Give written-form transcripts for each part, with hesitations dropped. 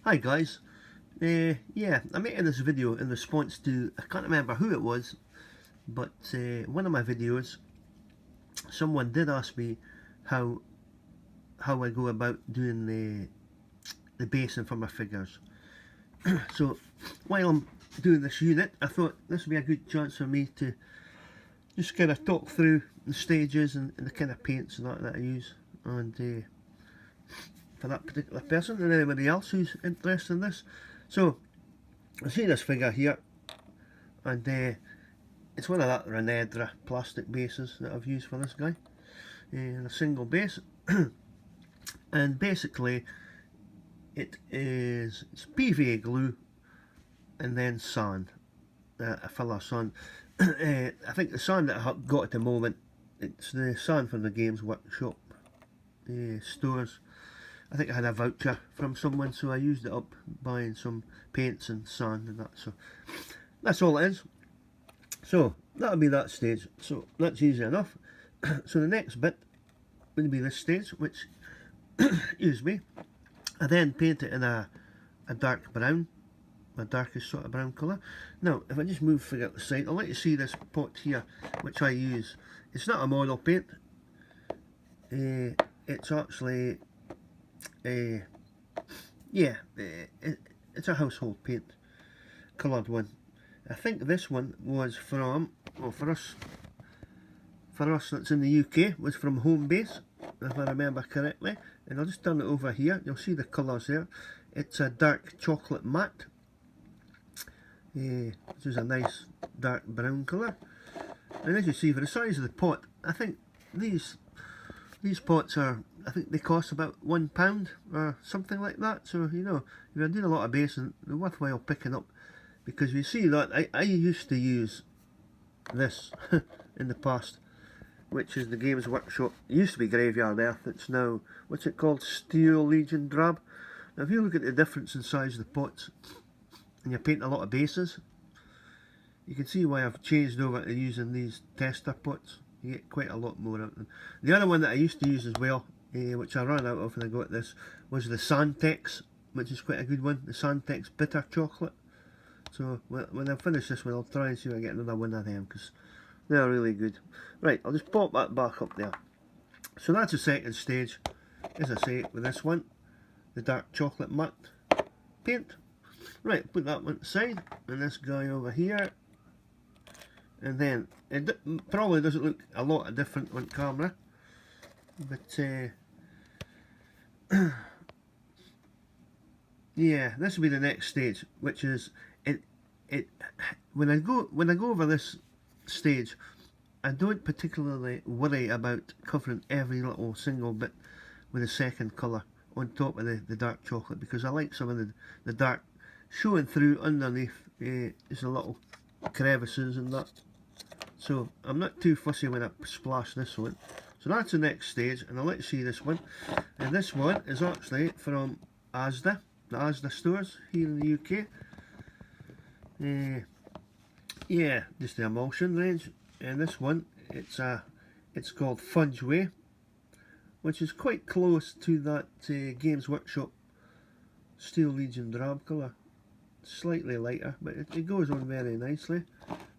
Hi guys, yeah, I'm making this video in response to, I can't remember who it was, but one of my videos, someone did ask me how I go about doing the basing for my figures. So while I'm doing this unit, I thought this would be a good chance for me to just kind of talk through the stages and the kind of paints and that I use, and for that particular person and anybody else who's interested in this. So I see this figure here, and it's one of that Renedra plastic bases that I've used for this guy, in a single base. And basically it's PVA glue and then sand, a filler sand. I think the sand that I've got at the moment, it's the sand from the Games Workshop stores. I think I had a voucher from someone, so I used it up buying some paints and sand and that. So that's all it is. So that'll be that stage. So that's easy enough. So the next bit would be this stage, which, excuse me, I then paint it in a dark brown, a darkest sort of brown colour. Now, if I just move figure out the side, I'll let you see this pot here, which I use. It's not a model paint. It's actually, yeah, it's a household paint, coloured one. I think this one was from, well, for us that's in the UK, was from Home Base, if I remember correctly. And I'll just turn it over here, you'll see the colours there. It's a dark chocolate matte, which is a nice dark brown colour. And as you see, for the size of the pot, I think these pots are, I think they cost about £1 or something like that. So, you know, if you're doing a lot of basing, they're worthwhile picking up. Because you see that, I used to use this in the past, which is the Games Workshop. It used to be Graveyard Earth, it's now, what's it called, Steel Legion Drab. Now if you look at the difference in size of the pots, and you paint a lot of bases, you can see why I've changed over to using these tester pots. You get quite a lot more out of them. The other one that I used to use as well, which I ran out of when I got this, was the Santex, which is quite a good one, the Santex Bitter Chocolate. So when I finish this one, I'll try and see if I get another one of them, because they're really good. Right, I'll just pop that back up there. So that's the second stage, as I say, with this one, the dark chocolate matte paint. Right, put that one aside, and this guy over here. And then, it probably doesn't look a lot different on camera, but yeah, this will be the next stage, which is when I go over this stage, I don't particularly worry about covering every little single bit with a second colour on top of the dark chocolate, because I like some of the dark showing through underneath. There's a little crevices and that, so I'm not too fussy when I splash this one. So that's the next stage, and I'll let you see this one. And this one is actually from Asda, the Asda stores here in the UK. Yeah, just the emulsion range. And this one, it's called Fudge Way, which is quite close to that Games Workshop Steel Legion drab colour. Slightly lighter, but it goes on very nicely.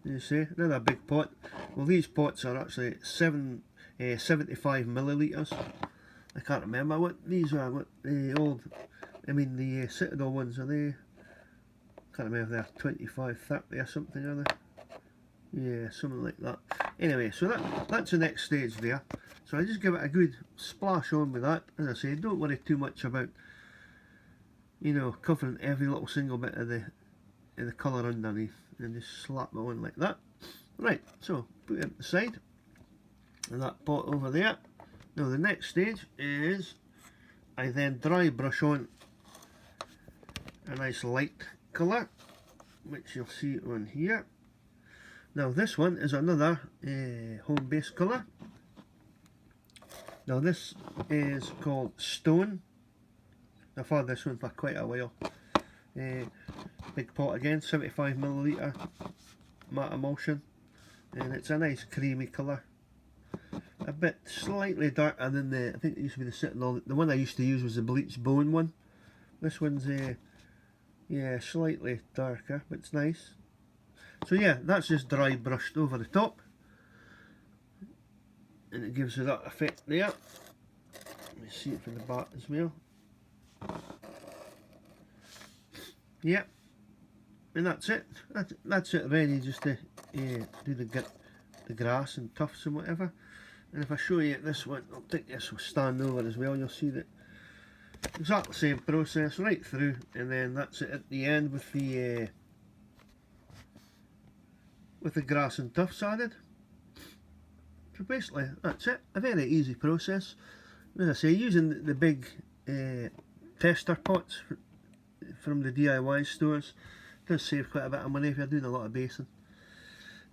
As you say, another big pot. Well, these pots are actually 75 millilitres. I can't remember what these are. What the old, I mean the Citadel ones, are they? Can't remember if they're 25, 30 or something, are they? Yeah, something like that. Anyway, so that's the next stage there. So I just give it a good splash on with that. As I say, don't worry too much about, you know, covering every little single bit of the colour underneath, and just slap it on like that. Right, so put it aside, and that pot over there. Now the next stage is I then dry brush on a nice light colour, which you'll see on here. Now this one is another Home Base colour. Now this is called Stone. I've had this one for quite a while. Big pot again, 75 millilitre matte emulsion, and it's a nice creamy colour. A bit slightly darker than I think it used to be the Citadel. The one I used to use was the bleached bone one. This one's Yeah, slightly darker, but it's nice. So yeah, that's just dry brushed over the top, and it gives you that effect there. Let me see it from the back as well. Yep, and that's it. That's it ready just to do the grass and tufts and whatever. And if I show you this one, I'll take this stand over as well, you'll see that exactly the same process right through, and then that's it at the end with the grass and tufts added. So basically that's it, a very easy process. As I say, using the big tester pots from the DIY stores does save quite a bit of money if you're doing a lot of basing,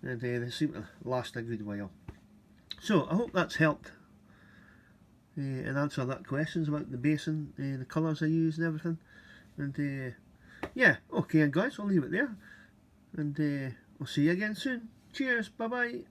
and they seem to last a good while. So I hope that's helped and answer that questions about the basing, the colours I use and everything. And yeah, okay guys, I'll leave it there, and we'll see you again soon. Cheers, bye bye.